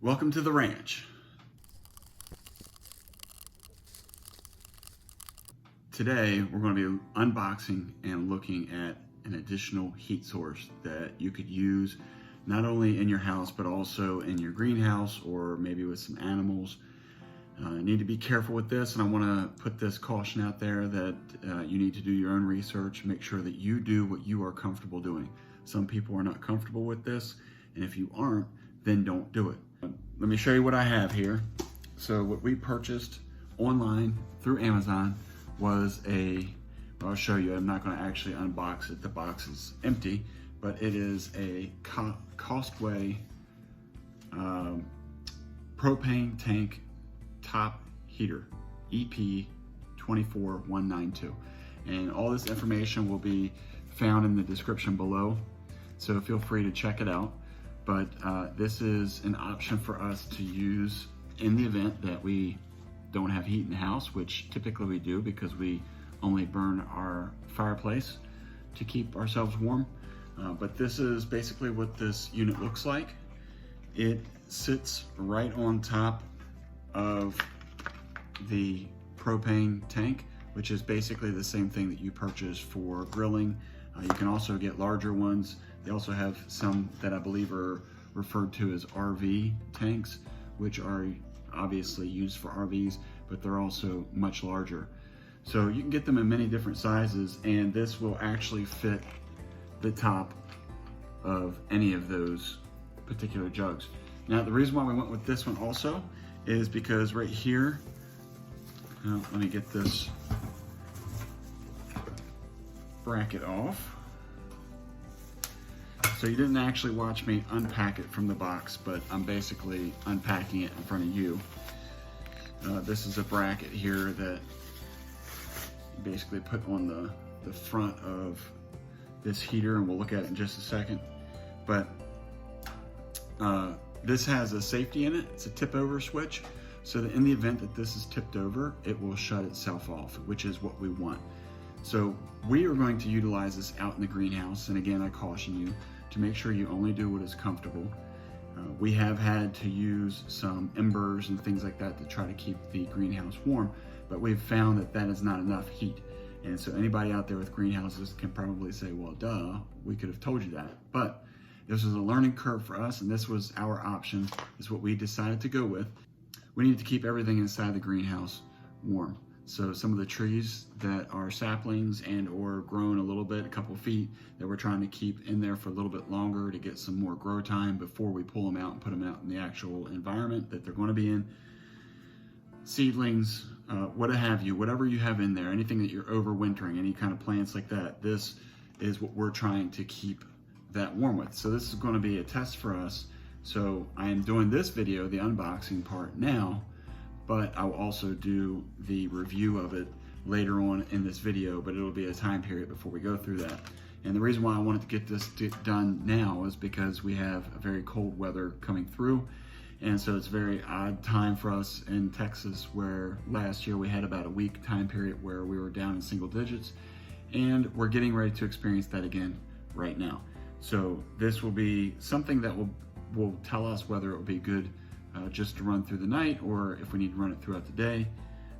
Welcome to the ranch. Today we're going to be unboxing and looking at an additional heat source that you could use not only in your house but also in your greenhouse or maybe with some animals. You need to be careful with this, and I want to put this caution out there that you need to do your own research. Make sure that you do what you are comfortable doing. Some people are not comfortable with this, and if you aren't, then don't do it. Let me show you what I have here. So what we purchased online through Amazon was I'll show you. I'm not going to actually unbox it. The box is empty, but it is a Costway propane tank top heater, EP24192. And all this information will be found in the description below, so feel free to check it out. But this is an option for us to use in the event that we don't have heat in the house, which typically we do because we only burn our fireplace to keep ourselves warm. But this is basically what this unit looks like. It sits right on top of the propane tank, which is basically the same thing that you purchase for grilling. You can also get larger ones. They also have some that I believe are referred to as RV tanks, which are obviously used for RVs, but they're also much larger. So you can get them in many different sizes, and this will actually fit the top of any of those particular jugs. Now, the reason why we went with this one also is because right here, let me get this bracket off. So you didn't actually watch me unpack it from the box, but I'm basically unpacking it in front of you. This is a bracket here that you basically put on the front of this heater, and we'll look at it in just a second. But this has a safety in it. It's a tip over switch, so that in the event that this is tipped over, it will shut itself off, which is what we want. So we are going to utilize this out in the greenhouse, and again, I caution you to make sure you only do what is comfortable. We have had to use some embers and things like that to try to keep the greenhouse warm, but we've found that that is not enough heat. And so anybody out there with greenhouses can probably say, well, duh, we could have told you that. But this was a learning curve for us, and this was our option. This is what we decided to go with. We need to keep everything inside the greenhouse warm. So some of the trees that are saplings and or grown a little bit, a couple feet, that we're trying to keep in there for a little bit longer to get some more grow time before we pull them out and put them out in the actual environment that they're going to be in. Seedlings, what have you, whatever you have in there, anything that you're overwintering, any kind of plants like that, this is what we're trying to keep that warm with. So this is going to be a test for us. So I am doing this video, the unboxing part, now, but I'll also do the review of it later on in this video, but it'll be a time period before we go through that. And the reason why I wanted to get this done now is because we have a very cold weather coming through, and so it's a very odd time for us in Texas, where last year we had about a week time period where we were down in single digits, and we're getting ready to experience that again right now. So this will be something that will tell us whether it will be good just to run through the night, or if we need to run it throughout the day.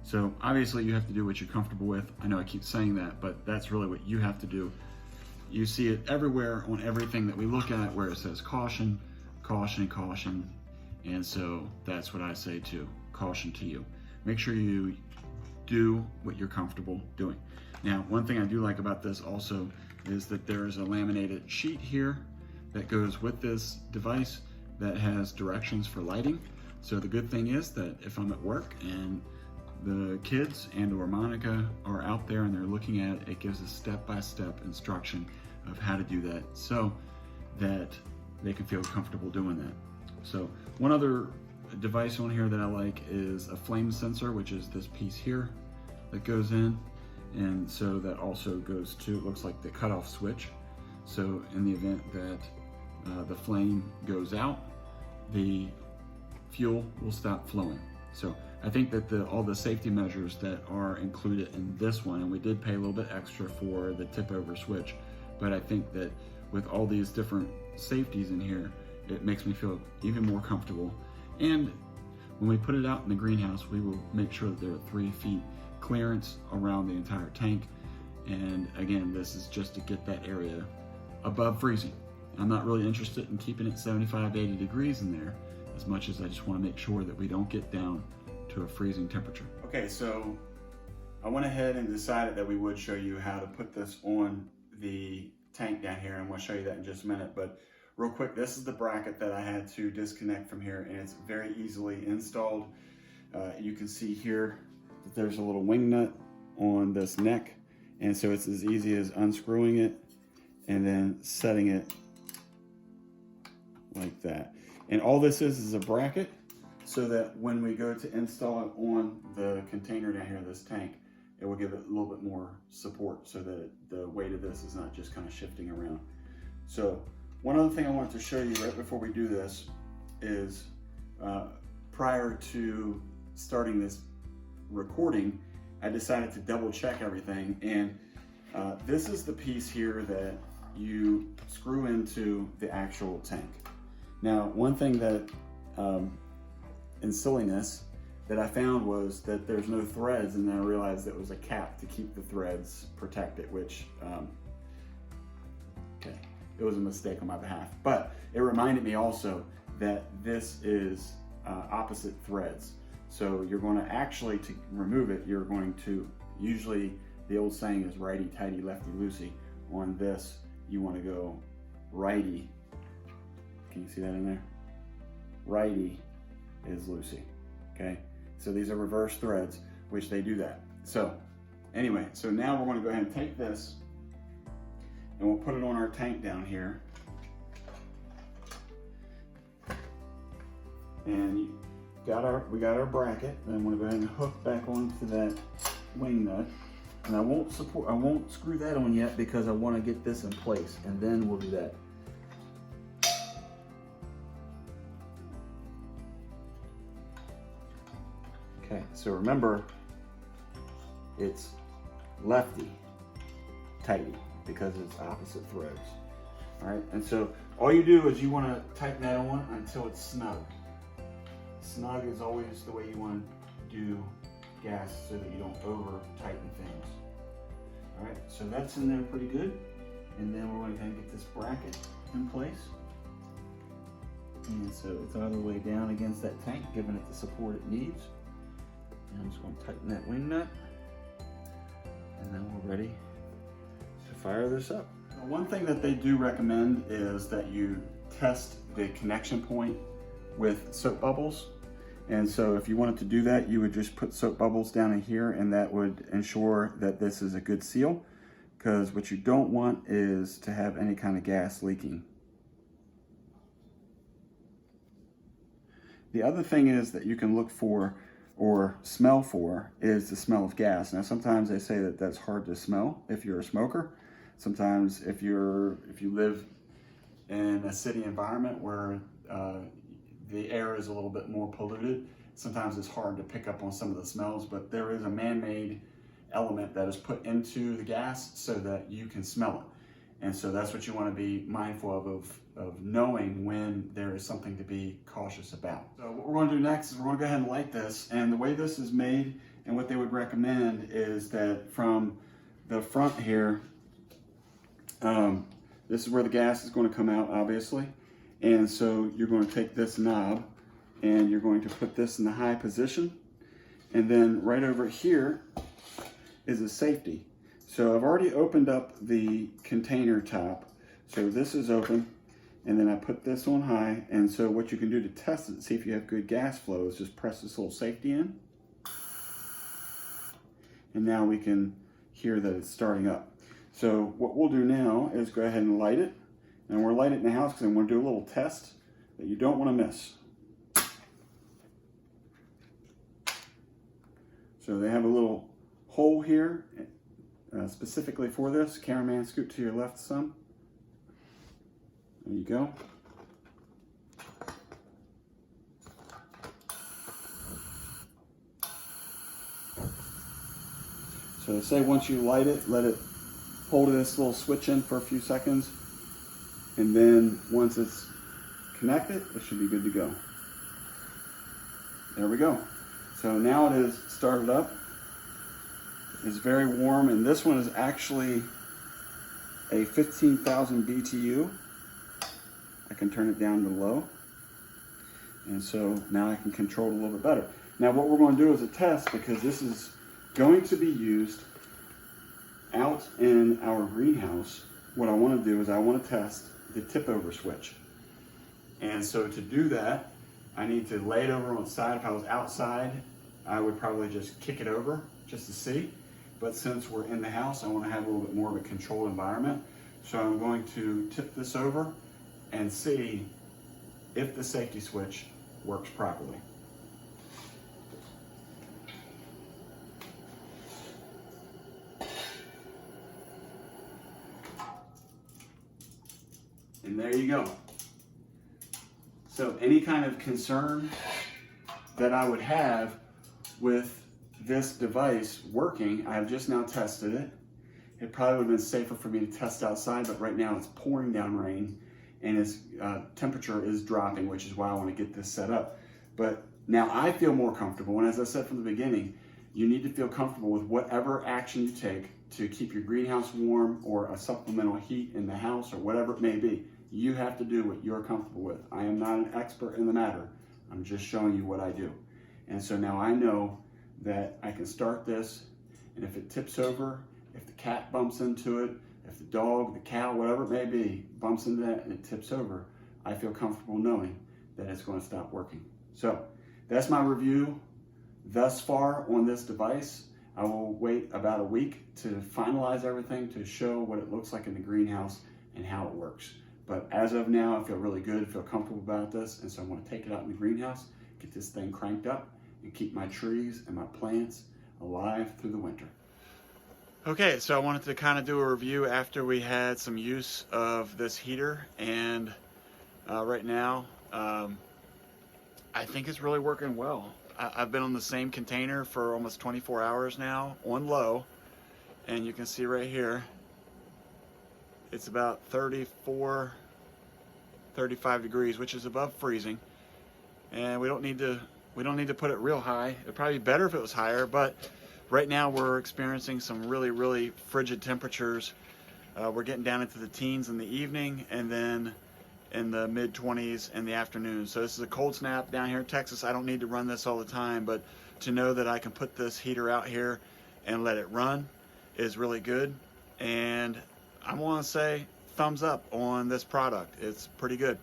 So obviously you have to do what you're comfortable with. I know I keep saying that, but that's really what you have to do. You see it everywhere on everything that we look at where it says caution, caution, caution. And so that's what I say too, caution to you. Make sure you do what you're comfortable doing. Now, one thing I do like about this also is that there is a laminated sheet here that goes with this device that has directions for lighting. So the good thing is that if I'm at work and the kids and or Monica are out there and they're looking at it, it gives a step-by-step instruction of how to do that so that they can feel comfortable doing that. So one other device on here that I like is a flame sensor, which is this piece here that goes in. And so that also goes to, it looks like the cutoff switch. So in the event that the flame goes out, the fuel will stop flowing. So I think that all the safety measures that are included in this one, and we did pay a little bit extra for the tip over switch, but I think that with all these different safeties in here, it makes me feel even more comfortable. And when we put it out in the greenhouse, we will make sure that there are 3 feet clearance around the entire tank. And again, this is just to get that area above freezing. I'm not really interested in keeping it 75, 80 degrees in there as much as I just want to make sure that we don't get down to a freezing temperature. Okay, so I went ahead and decided that we would show you how to put this on the tank down here, and we'll show you that in just a minute. But real quick, this is the bracket that I had to disconnect from here, and it's very easily installed. You can see here that there's a little wing nut on this neck, and so it's as easy as unscrewing it and then setting it like that. And all this is a bracket so that when we go to install it on the container down here, this tank, it will give it a little bit more support so that the weight of this is not just kind of shifting around. So one other thing I wanted to show you right before we do this is prior to starting this recording, I decided to double check everything. And this is the piece here that you screw into the actual tank. Now, one thing that, in silliness, that I found was that there's no threads, and then I realized that it was a cap to keep the threads protected, which, okay, it was a mistake on my behalf. But it reminded me also that this is opposite threads. So you're going to actually, to remove it, you're going to, usually the old saying is righty tighty, lefty loosey. On this, you want to go righty. Can you see that in there? Righty is loosey, okay? So these are reverse threads, which they do that. So anyway, so now we're going to go ahead and take this and we'll put it on our tank down here. And we got our bracket, and I'm going to go ahead and hook back onto that wing nut. And I won't screw that on yet because I want to get this in place, and then we'll do that. Okay, so remember, it's lefty tighty because it's opposite threads. All right, and so all you do is you want to tighten that on until it's snug. Snug is always the way you want to do gas so that you don't over tighten things. All right, so that's in there pretty good. And then we're going to kind of get this bracket in place. And so it's all the way down against that tank, giving it the support it needs. And I'm just going to tighten that wing nut. And then we're ready to fire this up. Now, one thing that they do recommend is that you test the connection point with soap bubbles. And so if you wanted to do that, you would just put soap bubbles down in here, and that would ensure that this is a good seal, because what you don't want is to have any kind of gas leaking. The other thing is that you can look for or smell for is the smell of gas. Now sometimes they say that that's hard to smell if you're a smoker. Sometimes if you live in a city environment where the air is a little bit more polluted, sometimes it's hard to pick up on some of the smells, but there is a man-made element that is put into the gas so that you can smell it. And so that's what you want to be mindful of knowing when there is something to be cautious about. So what we're going to do next is we're going to go ahead and light this. And the way this is made and what they would recommend is that from the front here, this is where the gas is going to come out, obviously. And so you're going to take this knob and you're going to put this in the high position. And then right over here is a safety. So I've already opened up the container top. So this is open, and then I put this on high. And so what you can do to test it, see if you have good gas flow, is just press this little safety in. And now we can hear that it's starting up. So what we'll do now is go ahead and light it. And we're lighting it in the house because I want to do a little test that you don't want to miss. So they have a little hole here specifically for this. Cameraman, scoot to your left some. There you go. So they say once you light it, let it hold this little switch in for a few seconds. And then once it's connected, it should be good to go. There we go. So now it is started up. It's very warm, and this one is actually a 15,000 BTU. I can turn it down to low. And so now I can control it a little bit better. Now what we're going to do is a test, because this is going to be used out in our greenhouse. What I want to do is I want to test the tip over switch. And so to do that, I need to lay it over on its side. If I was outside, I would probably just kick it over just to see. But since we're in the house, I want to have a little bit more of a controlled environment. So I'm going to tip this over and see if the safety switch works properly. And there you go. So any kind of concern that I would have with this device working, I have just now tested it. It probably would have been safer for me to test outside, but right now it's pouring down rain and its temperature is dropping, which is why I want to get this set up. But now I feel more comfortable, and as I said from the beginning, you need to feel comfortable with whatever action you take to keep your greenhouse warm, or a supplemental heat in the house, or whatever it may be. You have to do what you're comfortable with. I am not an expert in the matter. I'm just showing you what I do. And so now I know that I can start this, and if it tips over, if the cat bumps into it, if the dog, the cow, whatever it may be, bumps into that and it tips over, I feel comfortable knowing that it's going to stop working. So that's my review thus far on this device. I will wait about a week to finalize everything, to show what it looks like in the greenhouse and how it works. But as of now, I feel really good, feel comfortable about this, and so I'm going to take it out in the greenhouse, get this thing cranked up, and keep my trees and my plants alive through the winter. Okay, so I wanted to kind of do a review after we had some use of this heater, and right now, I think it's really working well. I've been on the same container for almost 24 hours now on low, and you can see right here, it's about 34, 35 degrees, which is above freezing, and we don't need to put it real high. It'd probably be better if it was higher, but right now we're experiencing some really frigid temperatures. We're getting down into the teens in the evening, and then in the mid-20s in the afternoon. So this is a cold snap down here in Texas. I don't need to run this all the time, but to know that I can put this heater out here and let it run is really good. And I want to say thumbs up on this product. It's pretty good.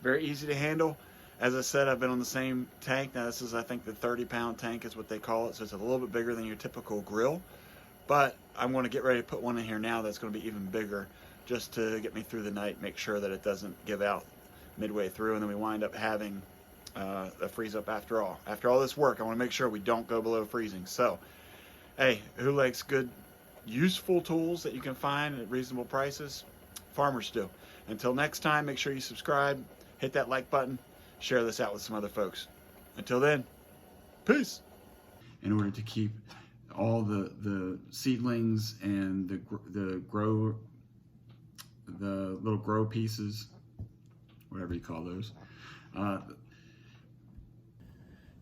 Very easy to handle. As I said, I've been on the same tank. Now this is, I think, the 30-pound tank is what they call it. So it's a little bit bigger than your typical grill. But I'm going to get ready to put one in here now that's going to be even bigger, just to get me through the night, make sure that it doesn't give out midway through, and then we wind up having a freeze up after all. After all this work, I want to make sure we don't go below freezing. So, hey, who likes good, useful tools that you can find at reasonable prices? Farmers do. Until next time, make sure you subscribe, hit that like button, share this out with some other folks. Until then, peace. In order to keep all the seedlings and the little grow pieces, whatever you call those,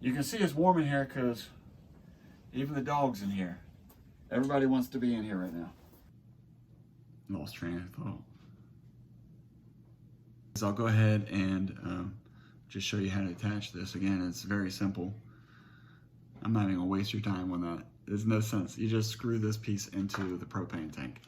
you can see it's warm in here because even the dog's in here. Everybody wants to be in here right now. Lost train of thought. So I'll go ahead and just show you how to attach this. Again, it's very simple. I'm not even gonna waste your time on that. There's no sense. You just screw this piece into the propane tank.